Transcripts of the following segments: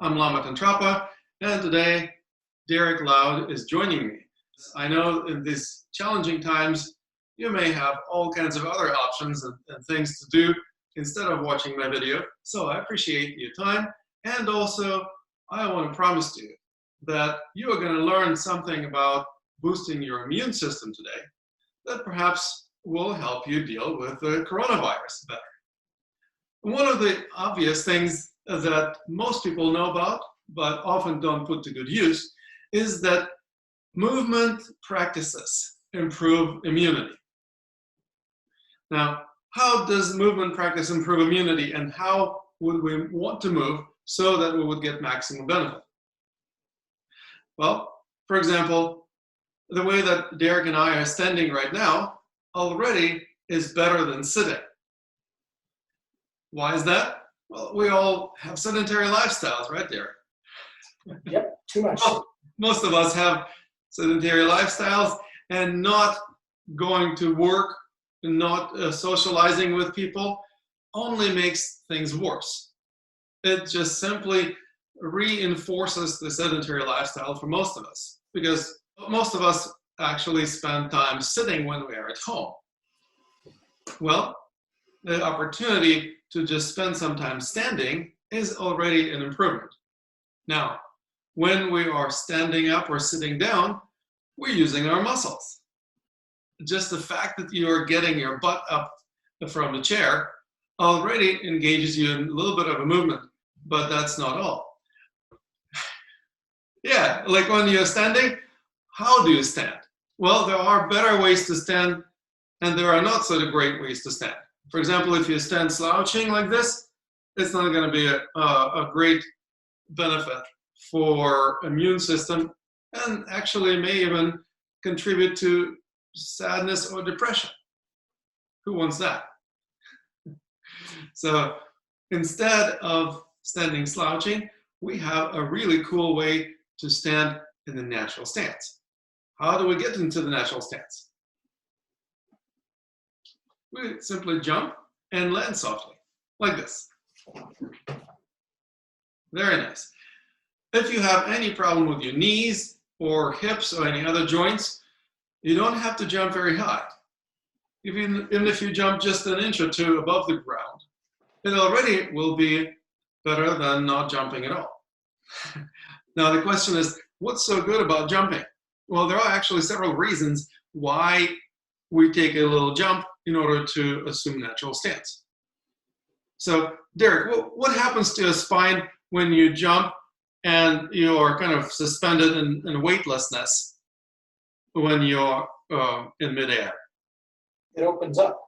I'm Lama Tantrapa, and today Derek Loud is joining me. I know in these challenging times, you may have all kinds of other options and things to do instead of watching my video, so I appreciate your time, and also I want to promise to you that you are going to learn something about boosting your immune system today that perhaps will help you deal with the coronavirus better. One of the obvious things that most people know about, but often don't put to good use, is that movement practices improve immunity. Now, how does movement practice improve immunity, and how would we want to move so that we would get maximum benefit? Well, for example, the way that Derek and I are standing right now already is better than sitting. Why is that? Well, we all have sedentary lifestyles, right, Derek? Yep, too much. Most of us have sedentary lifestyles, and not going to work, not socializing with people only makes things worse. It just simply reinforces the sedentary lifestyle for most of us, because most of us actually spend time sitting when we are at home. Well, the opportunity to just spend some time standing is already an improvement. Now, when we are standing up or sitting down, we're using our muscles. Just the fact that you are getting your butt up from the chair already engages you in a little bit of a movement, but that's not all. Yeah, like when you're standing, how do you stand? Well, there are better ways to stand, and there are not so great ways to stand. For example, if you stand slouching like this, it's not going to be a great benefit for immune system, and actually may even contribute to sadness or depression. Who wants that? So instead of standing slouching, we have a really cool way to stand in the natural stance. How do we get into the natural stance? We simply jump and land softly, like this. Very nice. If you have any problem with your knees or hips or any other joints, you don't have to jump very high. Even if you jump just an inch or two above the ground, it already will be better than not jumping at all. Now the question is, what's so good about jumping? Well, there are actually several reasons why we take a little jump in order to assume natural stance. So, Derek, what happens to your spine when you jump and you're kind of suspended in weightlessness when you're in midair? It opens up.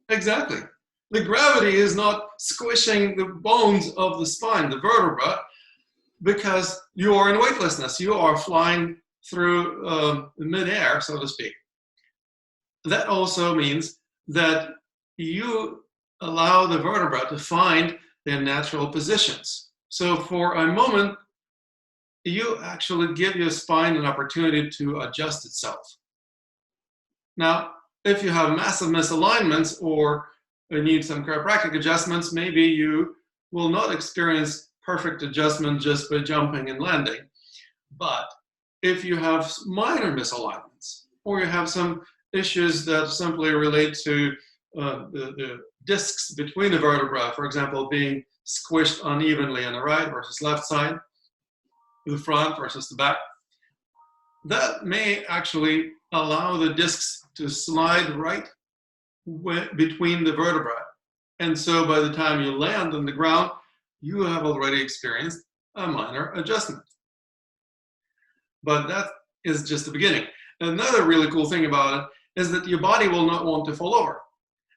Exactly. The gravity is not squishing the bones of the spine, the vertebra, because you are in weightlessness. You are flying through midair, so to speak. That also means that you allow the vertebra to find their natural positions. So for a moment, you actually give your spine an opportunity to adjust itself. Now, if you have massive misalignments or need some chiropractic adjustments, maybe you will not experience perfect adjustment just by jumping and landing. But if you have minor misalignments, or you have some issues that simply relate to the discs between the vertebrae, for example, being squished unevenly on the right versus left side, the front versus the back, that may actually allow the discs to slide right between the vertebrae. And so by the time you land on the ground, you have already experienced a minor adjustment. But that is just the beginning. Another really cool thing about it is that your body will not want to fall over.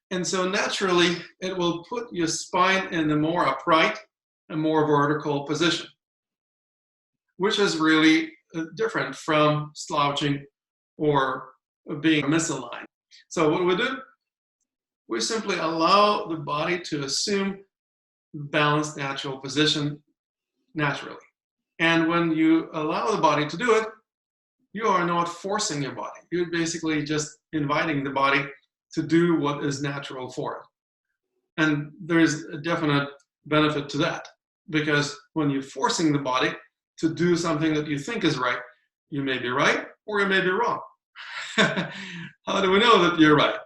And so naturally, it will put your spine in a more upright and more vertical position, which is really different from slouching or being misaligned. So what do we do? We simply allow the body to assume balanced natural position naturally. And when you allow the body to do it, you are not forcing your body. You're basically just inviting the body to do what is natural for it. And there is a definite benefit to that. Because when you're forcing the body to do something that you think is right, you may be right or you may be wrong. How do we know that you're right?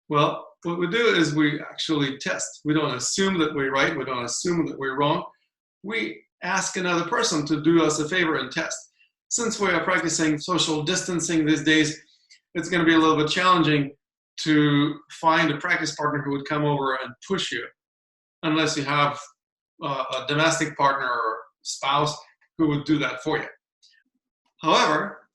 Well, what we do is we actually test. We don't assume that we're right. We don't assume that we're wrong. We ask another person to do us a favor and test. Since we are practicing social distancing these days, it's going to be a little bit challenging to find a practice partner who would come over and push you, unless you have a domestic partner or spouse who would do that for you. However,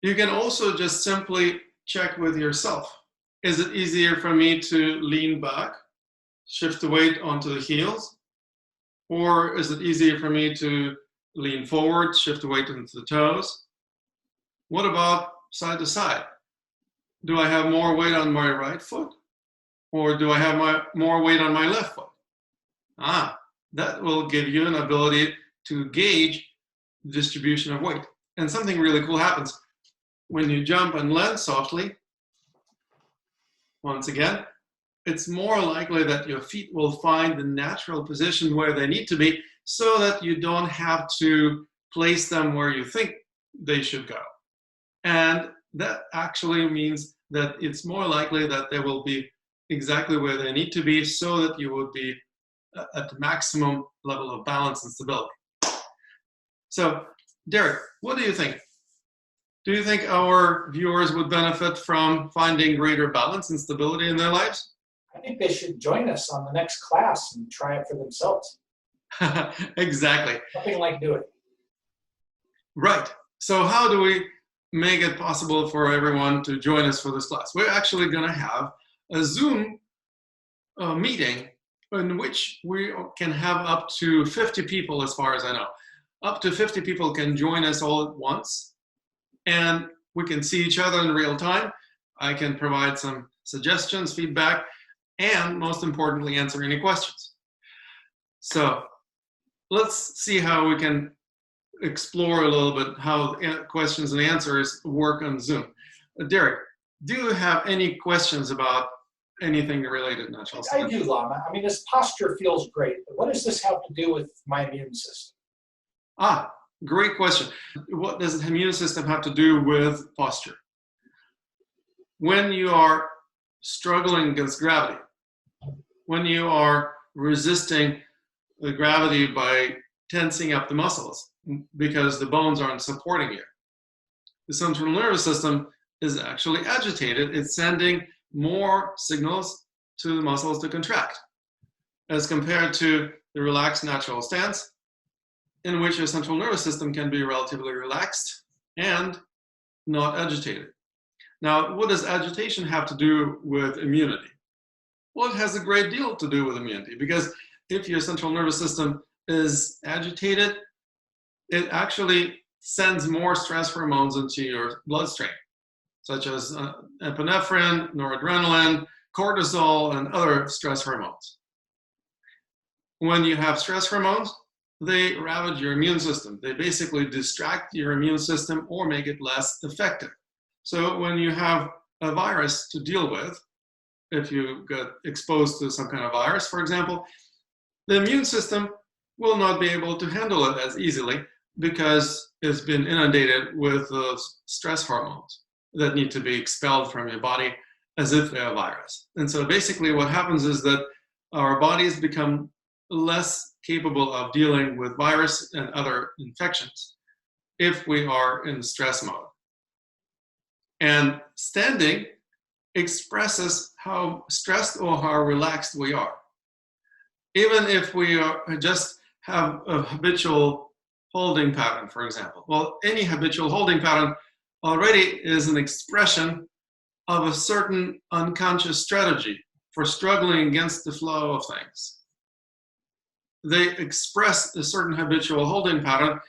you can also just simply check with yourself. Is it easier for me to lean back, shift the weight onto the heels? Or is it easier for me to lean forward, shift the weight into the toes? What about side to side? Do I have more weight on my right foot? Or do I have more weight on my left foot? That will give you an ability to gauge the distribution of weight. And something really cool happens. When you jump and land softly, once again, it's more likely that your feet will find the natural position where they need to be so that you don't have to place them where you think they should go. And that actually means that it's more likely that they will be exactly where they need to be so that you would be at the maximum level of balance and stability. So, Derek, what do you think? Do you think our viewers would benefit from finding greater balance and stability in their lives? I think they should join us on the next class and try it for themselves. Exactly. Nothing like do it. Right. So how do we make it possible for everyone to join us for this class? We're actually going to have a Zoom meeting in which we can have up to 50 people, as far as I know. Up to 50 people can join us all at once, and we can see each other in real time. I can provide some suggestions, feedback, and most importantly, answer any questions. So let's see how we can explore a little bit how questions and answers work on Zoom. Derek, do you have any questions about anything related to natural I do, Lama. I mean, this posture feels great, but what does this have to do with my immune system? Great question. What does the immune system have to do with posture? When you are struggling against gravity, when you are resisting the gravity by tensing up the muscles because the bones aren't supporting you, the central nervous system is actually agitated. It's sending more signals to the muscles to contract, as compared to the relaxed natural stance, in which your central nervous system can be relatively relaxed and not agitated. Now, what does agitation have to do with immunity? Well, it has a great deal to do with immunity, because if your central nervous system is agitated, it actually sends more stress hormones into your bloodstream, such as epinephrine, noradrenaline, cortisol, and other stress hormones. When you have stress hormones, they ravage your immune system. They basically distract your immune system or make it less effective. So when you have a virus to deal with, if you get exposed to some kind of virus, for example, the immune system will not be able to handle it as easily because it's been inundated with those stress hormones that need to be expelled from your body as if they're a virus. And so basically what happens is that our bodies become less capable of dealing with virus and other infections if we are in stress mode. And standing expresses how stressed or how relaxed we are. Even if we just have a habitual holding pattern, for example. Well, any habitual holding pattern already is an expression of a certain unconscious strategy for struggling against the flow of things. They express a certain habitual holding pattern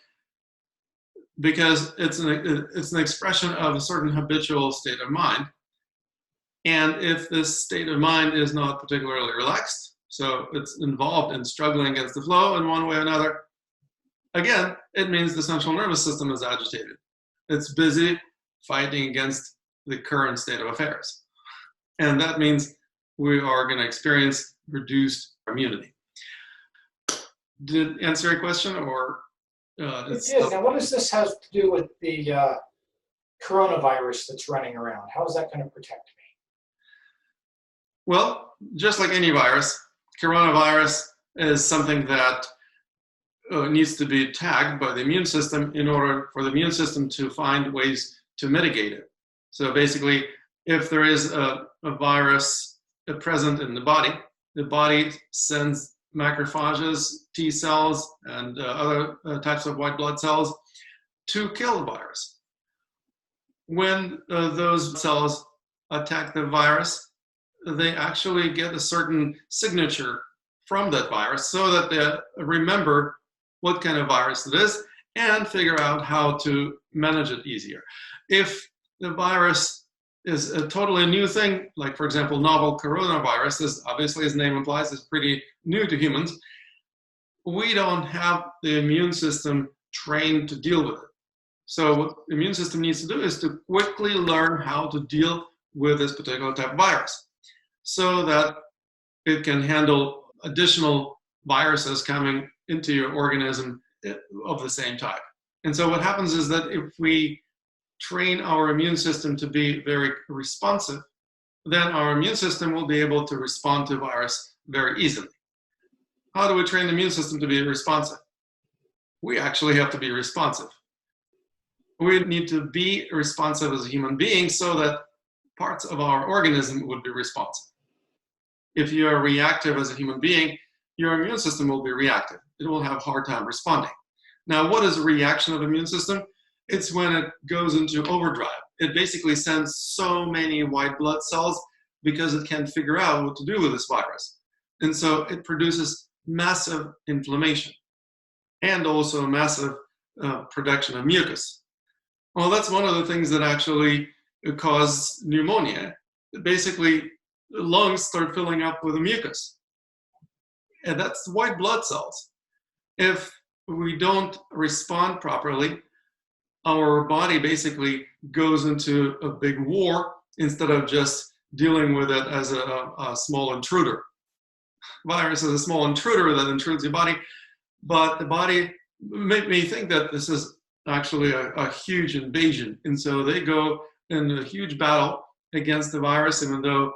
because it's an expression of a certain habitual state of mind. And if this state of mind is not particularly relaxed, so it's involved in struggling against the flow in one way or another, again, it means the central nervous system is agitated. It's busy fighting against the current state of affairs. And that means we are going to experience reduced immunity. Did it answer your question, or It did. Now, what does this have to do with the coronavirus that's running around? How is that going to protect me? Well, just like any virus, coronavirus is something that needs to be tagged by the immune system in order for the immune system to find ways to mitigate it. So basically, if there is a virus present in the body sends macrophages, T cells, and other types of white blood cells to kill the virus. When those cells attack the virus, they actually get a certain signature from that virus so that they remember what kind of virus it is and figure out how to manage it easier. If the virus is a totally new thing, like for example, novel coronavirus, is obviously, as the name implies, is pretty new to humans, we don't have the immune system trained to deal with it. So what the immune system needs to do is to quickly learn how to deal with this particular type of virus so that it can handle additional viruses coming into your organism of the same type. And so what happens is that if we train our immune system to be very responsive, then our immune system will be able to respond to virus very easily. How do we train the immune system to be responsive? We actually have to be responsive. We need to be responsive as a human being so that parts of our organism would be responsive. If you are reactive as a human being, your immune system will be reactive. It will have a hard time responding. Now, what is a reaction of the immune system? It's when it goes into overdrive. It basically sends so many white blood cells because it can't figure out what to do with this virus. And so it produces massive inflammation and also massive production of mucus. Well, that's one of the things that actually cause pneumonia. Basically, the lungs start filling up with mucus. And that's white blood cells. If we don't respond properly, our body basically goes into a big war instead of just dealing with it as a small intruder. Virus is a small intruder that intrudes your body, but the body may think that this is actually a huge invasion. And so they go in a huge battle against the virus, even though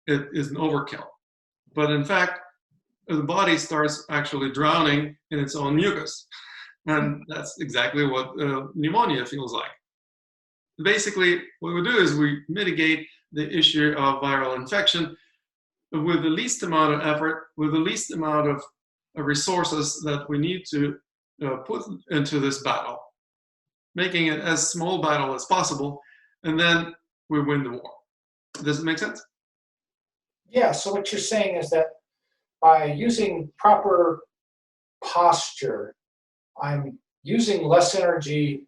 it is an overkill. But in fact, the body starts actually drowning in its own mucus. And that's exactly what pneumonia feels like. Basically, what we do is we mitigate the issue of viral infection with the least amount of effort, with the least amount of resources that we need to put into this battle, making it as small battle as possible, and then we win the war. Does it make sense? Yeah, so what you're saying is that by using proper posture, I'm using less energy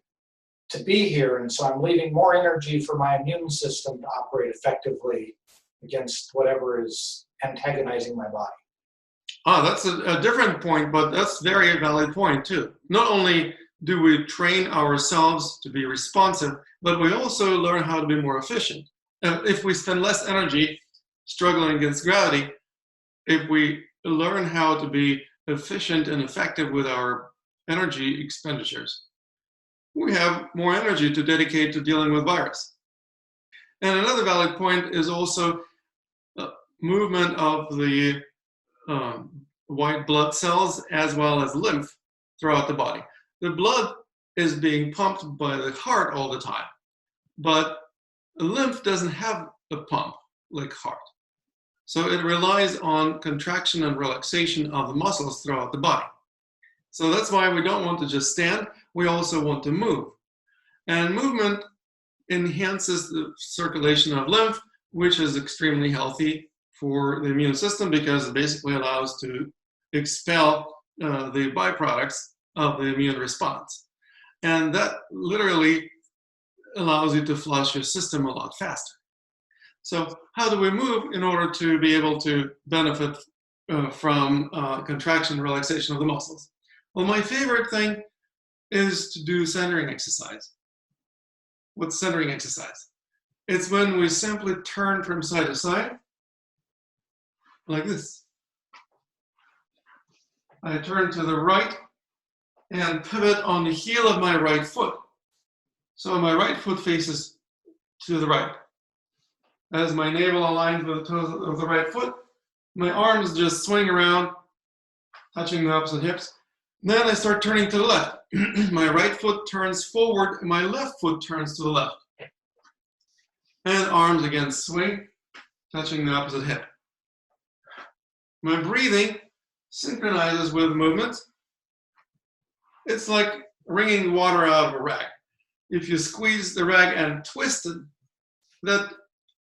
to be here, and so I'm leaving more energy for my immune system to operate effectively against whatever is antagonizing my body. That's a different point, but that's a very valid point too. Not only do we train ourselves to be responsive, but we also learn how to be more efficient. If we spend less energy struggling against gravity, if we learn how to be efficient and effective with our energy expenditures, we have more energy to dedicate to dealing with virus. And another valid point is also movement of the white blood cells as well as lymph throughout the body. The blood is being pumped by the heart all the time, but the lymph doesn't have a pump like heart. So it relies on contraction and relaxation of the muscles throughout the body. So that's why we don't want to just stand, we also want to move. And movement enhances the circulation of lymph, which is extremely healthy for the immune system because it basically allows to expel the byproducts of the immune response. And that literally allows you to flush your system a lot faster. So how do we move in order to be able to benefit from contraction and relaxation of the muscles? Well, my favorite thing is to do centering exercise. What's centering exercise? It's when we simply turn from side to side, like this. I turn to the right and pivot on the heel of my right foot. So my right foot faces to the right. As my navel aligns with the toes of the right foot, my arms just swing around, touching the opposite hips. Then I start turning to the left. My right foot turns forward and my left foot turns to the left. And arms again swing, touching the opposite hip. My breathing synchronizes with the movement. It's like wringing water out of a rag. If you squeeze the rag and twist it, that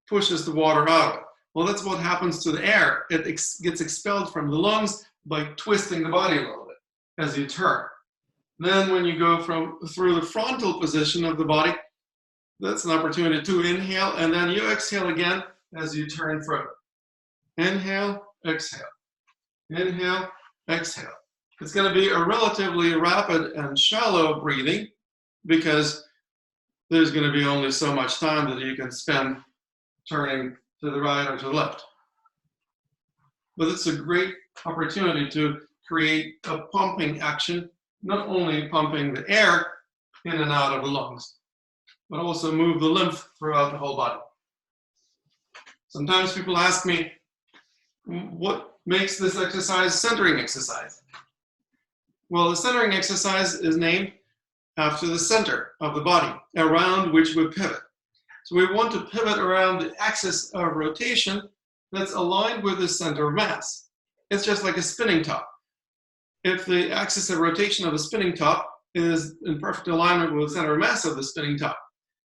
pushes the water out of it. Well, that's what happens to the air. It gets expelled from the lungs by twisting the body a little bit as you turn. Then when you go through the frontal position of the body, that's an opportunity to inhale, and then you exhale again as you turn further. Inhale, exhale. Inhale, exhale. It's going to be a relatively rapid and shallow breathing because there's going to be only so much time that you can spend turning to the right or to the left. But it's a great opportunity to create a pumping action, not only pumping the air in and out of the lungs, but also move the lymph throughout the whole body. Sometimes people ask me, what makes this exercise centering exercise? Well, the centering exercise is named after the center of the body, around which we pivot. So we want to pivot around the axis of rotation that's aligned with the center of mass. It's just like a spinning top. If the axis of rotation of a spinning top is in perfect alignment with the center of mass of the spinning top,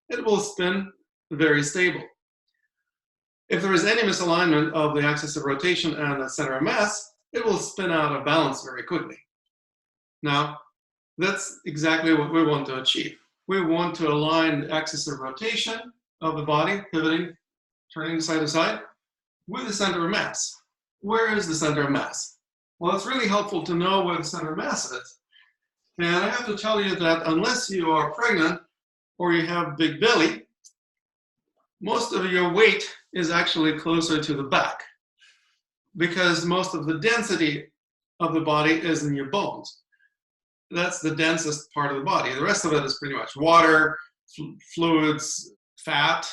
it will spin very stable. If there is any misalignment of the axis of rotation and the center of mass, it will spin out of balance very quickly. Now, that's exactly what we want to achieve. We want to align the axis of rotation of the body, pivoting, turning side to side, with the center of mass. Where is the center of mass? Well, it's really helpful to know where the center of mass is. And I have to tell you that unless you are pregnant or you have big belly, most of your weight is actually closer to the back because most of the density of the body is in your bones. That's the densest part of the body. The rest of it is pretty much water, fluids, fat,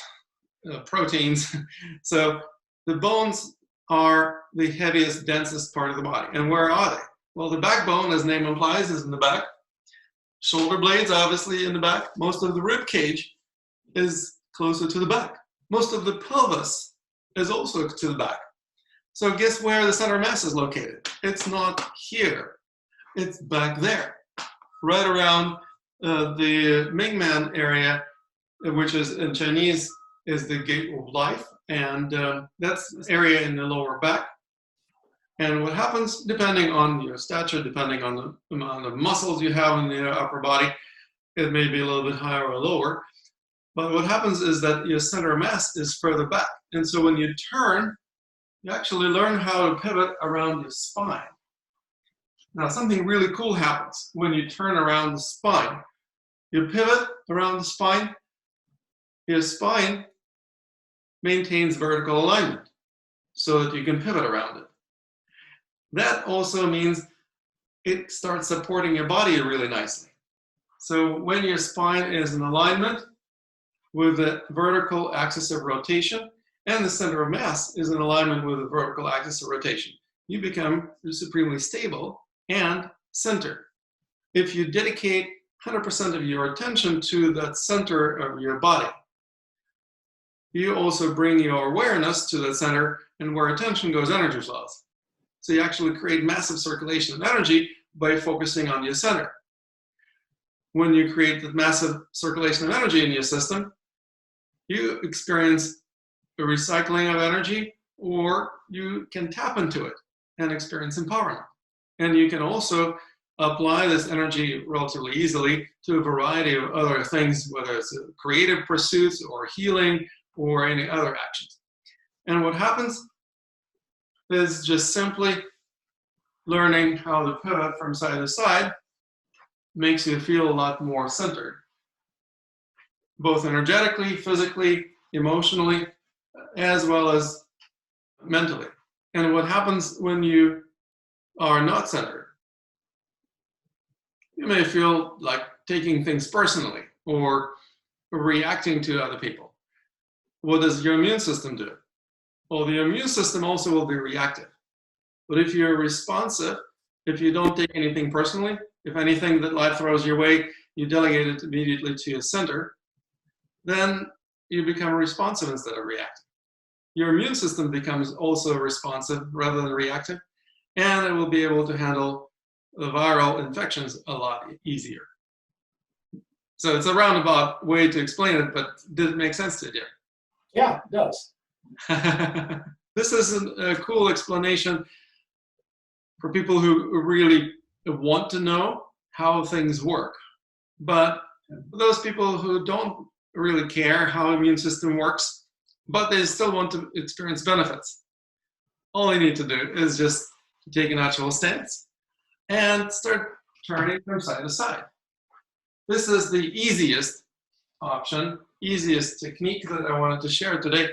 proteins. So the bones are the heaviest, densest part of the body. And where are they? Well, the backbone, as the name implies, is in the back. Shoulder blades, obviously, in the back. Most of the rib cage is closer to the back. Most of the pelvis is also to the back. So guess where the center of mass is located? It's not here. It's back there, right around the Mingman area, which is in Chinese is the gate of life, and that's the area in the lower back. And what happens, depending on your stature, depending on the amount of muscles you have in the upper body, it may be a little bit higher or lower. But what happens is that your center of mass is further back. And so when you turn, you actually learn how to pivot around your spine. Now, something really cool happens when you turn around the spine. You pivot around the spine. Your spine maintains vertical alignment so that you can pivot around it. That also means it starts supporting your body really nicely. So when your spine is in alignment with the vertical axis of rotation and the center of mass is in alignment with the vertical axis of rotation, you become supremely stable and centered. If you dedicate 100% of your attention to that center of your body, you also bring your awareness to that center, and where attention goes, energy flows. So you actually create massive circulation of energy by focusing on your center. When you create the massive circulation of energy in your system, you experience a recycling of energy, or you can tap into it and experience empowerment. And you can also apply this energy relatively easily to a variety of other things, whether it's creative pursuits or healing or any other actions. And what happens is just simply learning how to pivot from side to side makes you feel a lot more centered, both energetically, physically, emotionally, as well as mentally. And what happens when you are not centered? You may feel like taking things personally or reacting to other people. What does your immune system do? Well, the immune system also will be reactive. But if you're responsive, if you don't take anything personally, if anything that life throws your way, you delegate it immediately to your center, then you become responsive instead of reactive. Your immune system becomes also responsive rather than reactive, and it will be able to handle the viral infections a lot easier. So it's a roundabout way to explain it, but did it make sense to you? Yeah, it does. This is a cool explanation for people who really want to know how things work. But for those people who don't really care how the immune system works, but they still want to experience benefits, all they need to do is just take a natural stance and start turning from side to side. This is the easiest option, easiest technique that I wanted to share today.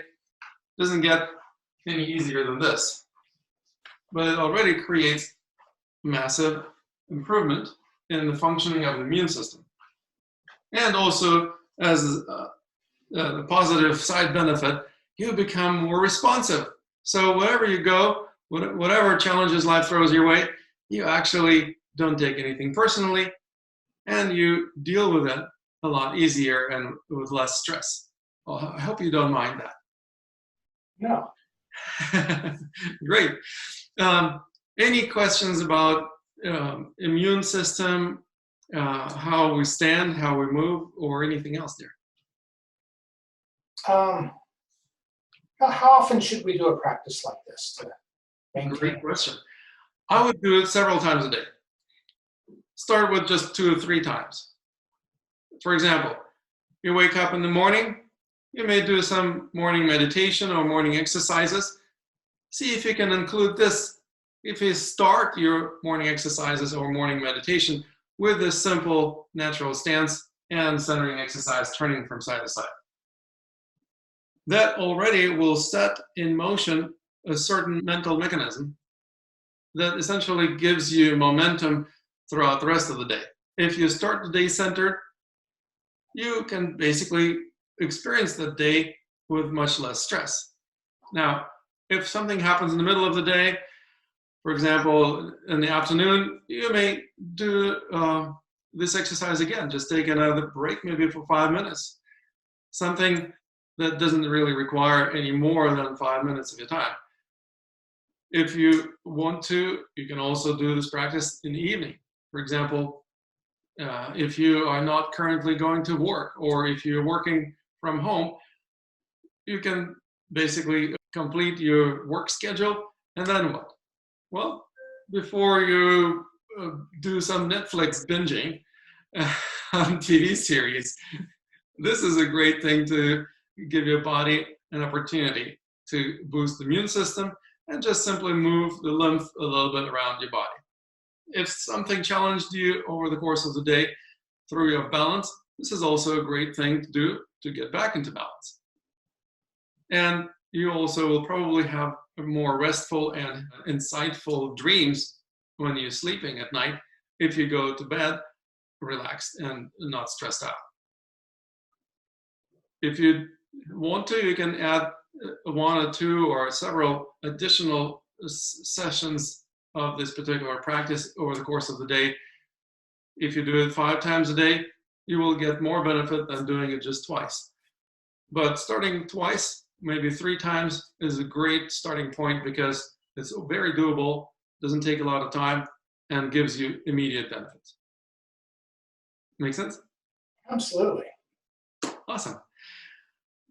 Doesn't get any easier than this, but it already creates massive improvement in the functioning of the immune system. And also, as a positive side benefit, you become more responsive. So wherever you go, whatever challenges life throws your way, you actually don't take anything personally, and you deal with it a lot easier and with less stress. Well, I hope you don't mind that. No. Great. Any questions about immune system, how we stand, how we move, or anything else there? How often should we do a practice like this to maintain? Great question. I would do it several times a day. Start with just 2 or 3 times. For example, you wake up in the morning, you may do some morning meditation or morning exercises. See if you can include this. If you start your morning exercises or morning meditation with this simple natural stance and centering exercise, turning from side to side. That already will set in motion a certain mental mechanism that essentially gives you momentum throughout the rest of the day. If you start the day centered, you can basically experience the day with much less stress. Now, if something happens in the middle of the day, for example, in the afternoon, you may do this exercise again. Just take another break, maybe for 5 minutes. Something that doesn't really require any more than 5 minutes of your time. If you want to, you can also do this practice in the evening. For example, if you are not currently going to work, or if you're working from home, you can basically complete your work schedule, and then what? Well, before you do some Netflix binging on TV series, this is a great thing to give your body an opportunity to boost the immune system and just simply move the lymph a little bit around your body. If something challenged you over the course of the day through your balance, this is also a great thing to do to get back into balance. And you also will probably have more restful and insightful dreams when you're sleeping at night if you go to bed relaxed and not stressed out. If you want to, you can add 1 or 2 or several additional sessions of this particular practice over the course of the day. If you do it 5 times a day, you will get more benefit than doing it just twice. But starting twice, maybe 3 times, is a great starting point because it's very doable, doesn't take a lot of time, and gives you immediate benefits. Make sense? Absolutely. Awesome.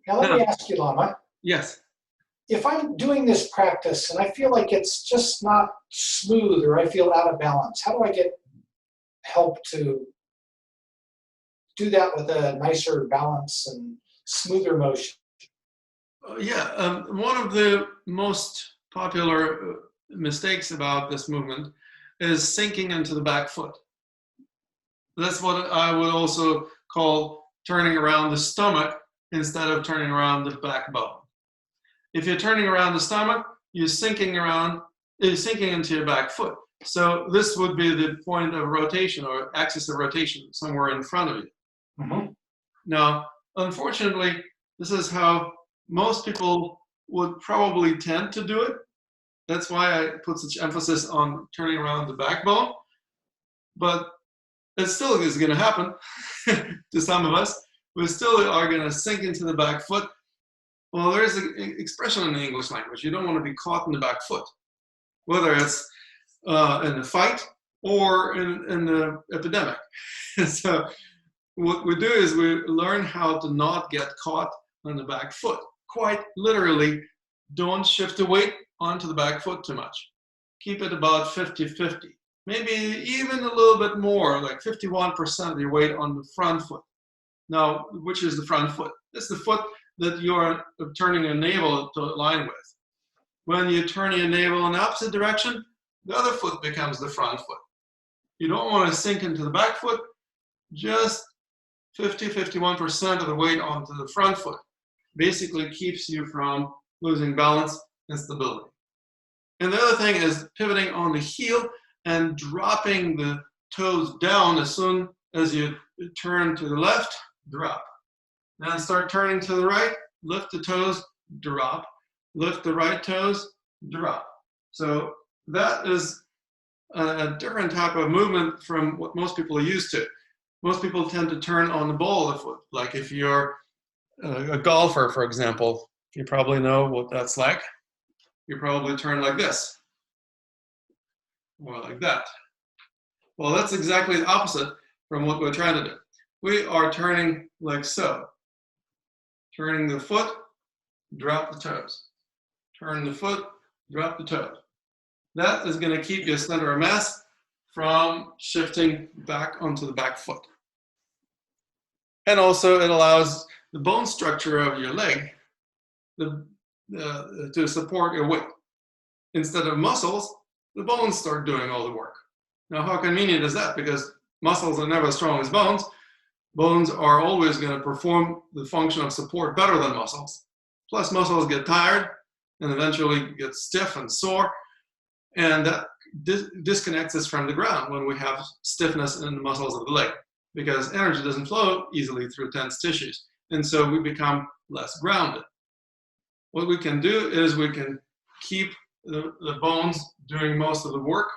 Now let me ask you, Lama. Yes. If I'm doing this practice and I feel like it's just not smooth, or I feel out of balance, how do I get help to do that with a nicer balance and smoother motion? One of the most popular mistakes about this movement is sinking into the back foot. That's what I would also call turning around the stomach instead of turning around the backbone. If you're turning around the stomach, you're sinking into your back foot. So this would be the point of rotation or axis of rotation somewhere in front of you. Mm-hmm. Now, unfortunately, this is how most people would probably tend to do it. That's why I put such emphasis on turning around the backbone. But it still is going to happen to some of us. We still are going to sink into the back foot. Well, there's an expression in the English language. You don't want to be caught in the back foot, whether it's in a fight or in the epidemic. So what we do is we learn how to not get caught on the back foot. Quite literally, don't shift the weight onto the back foot too much. Keep it about 50-50. Maybe even a little bit more, like 51% of your weight on the front foot. Now, which is the front foot? It's the foot that you're turning your navel to align with. When you turn your navel in the opposite direction, the other foot becomes the front foot. You don't want to sink into the back foot, just 50-51% of the weight onto the front foot. Basically keeps you from losing balance and stability. And the other thing is pivoting on the heel and dropping the toes down as soon as you turn to the left, drop. Then start turning to the right, lift the toes, drop. Lift the right toes, drop. So that is a different type of movement from what most people are used to. Most people tend to turn on the ball of the foot. Like if you're a golfer, for example, you probably know what that's like. You probably turn like this, or like that. Well, that's exactly the opposite from what we're trying to do. We are turning like so. Turning the foot, drop the toes. Turn the foot, drop the toes. That is going to keep your center of mass from shifting back onto the back foot. And also it allows the bone structure of your leg to support your weight. Instead of muscles, the bones start doing all the work. Now, how convenient is that? Because muscles are never as strong as bones. Bones are always going to perform the function of support better than muscles. Plus, muscles get tired and eventually get stiff and sore. And that disconnects us from the ground when we have stiffness in the muscles of the leg, because energy doesn't flow easily through tense tissues. And so we become less grounded. What we can do is we can keep the bones doing most of the work.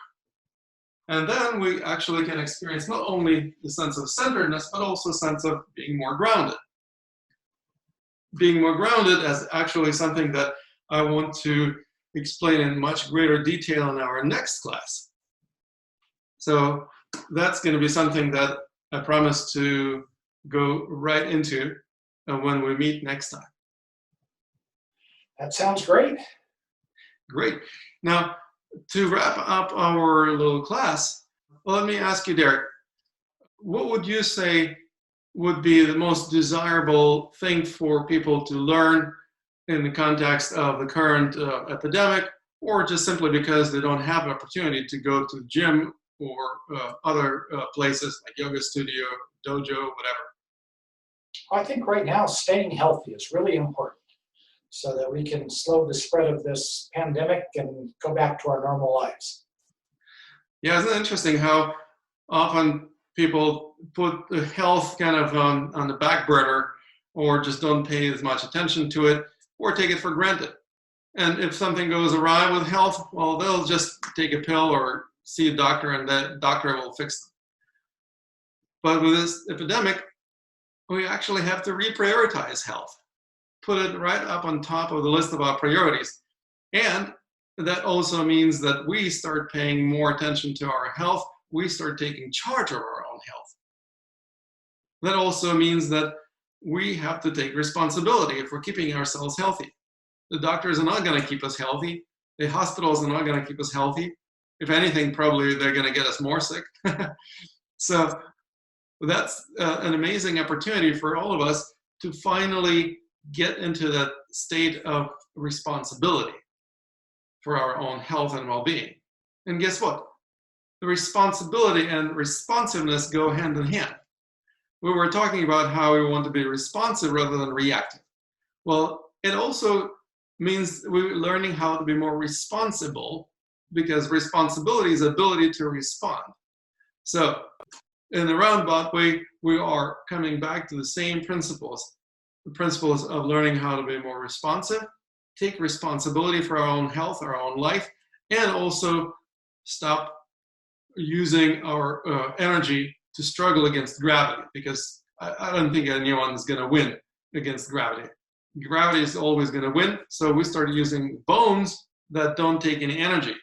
And then we actually can experience not only the sense of centeredness, but also a sense of being more grounded. Being more grounded is actually something that I want to explain in much greater detail in our next class. So that's going to be something that I promise to go right into when we meet next time. That sounds great. Great. Now, to wrap up our little class, well, let me ask you, Derek, what would you say would be the most desirable thing for people to learn in the context of the current epidemic, or just simply because they don't have an opportunity to go to the gym or other places like yoga studio, dojo, whatever? I think right now staying healthy is really important so that we can slow the spread of this pandemic and go back to our normal lives. Yeah, isn't it interesting how often people put the health kind of on the back burner, or just don't pay as much attention to it, or take it for granted. And if something goes awry with health, well, they'll just take a pill or see a doctor, and that doctor will fix them. But with this epidemic, we actually have to reprioritize health, put it right up on top of the list of our priorities. And that also means that we start paying more attention to our health. We start taking charge of our own health. That also means that we have to take responsibility if we're keeping ourselves healthy. The doctors are not going to keep us healthy. The hospitals are not going to keep us healthy. If anything, probably they're going to get us more sick. So that's an amazing opportunity for all of us to finally get into that state of responsibility for our own health and well-being. And guess what? The responsibility and responsiveness go hand in hand. We were talking about how we want to be responsive rather than reactive. Well, it also means we're learning how to be more responsible because responsibility is ability to respond. So in the roundabout way, we are coming back to the same principles, the principles of learning how to be more responsive, take responsibility for our own health, our own life, and also stop using our energy to struggle against gravity, because I don't think anyone is going to win against gravity. Gravity is always going to win, so we start using bones that don't take any energy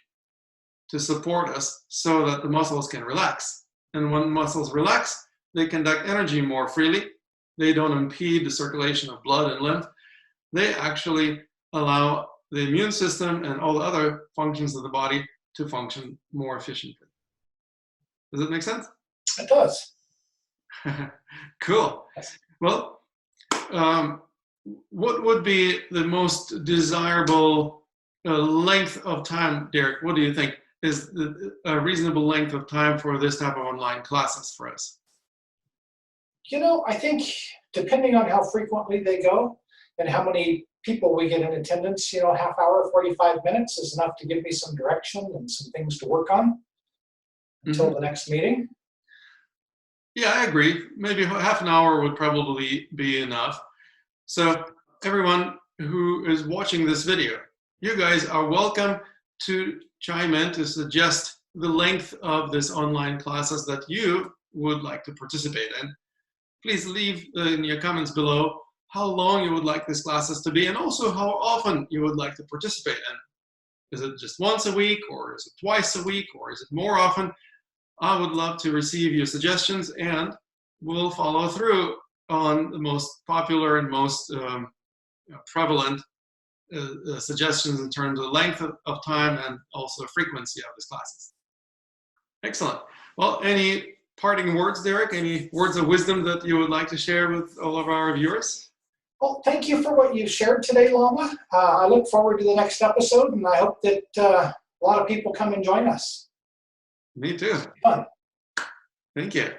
to support us so that the muscles can relax. And when muscles relax, they conduct energy more freely. They don't impede the circulation of blood and lymph. They actually allow the immune system and all the other functions of the body to function more efficiently. Does that make sense? It does. Cool. Well, what would be the most desirable length of time, Derek? What do you think is a reasonable length of time for this type of online classes for us? You know, I think depending on how frequently they go and how many people we get in attendance, you know, half hour, 45 minutes is enough to give me some direction and some things to work on until the next meeting. Yeah, I agree. Maybe half an hour would probably be enough. So everyone who is watching this video, you guys are welcome to chime in to suggest the length of this online classes that you would like to participate in. Please leave in your comments below how long you would like these classes to be, and also how often you would like to participate in. Is it just once a week, or is it twice a week, or is it more often? I would love to receive your suggestions, and we'll follow through on the most popular and most prevalent suggestions in terms of length of time and also frequency of these classes. Excellent. Well, any parting words, Derek? Any words of wisdom that you would like to share with all of our viewers? Well, thank you for what you shared today, Lama. I look forward to the next episode, and I hope that a lot of people come and join us. Me too. Fun. Thank you.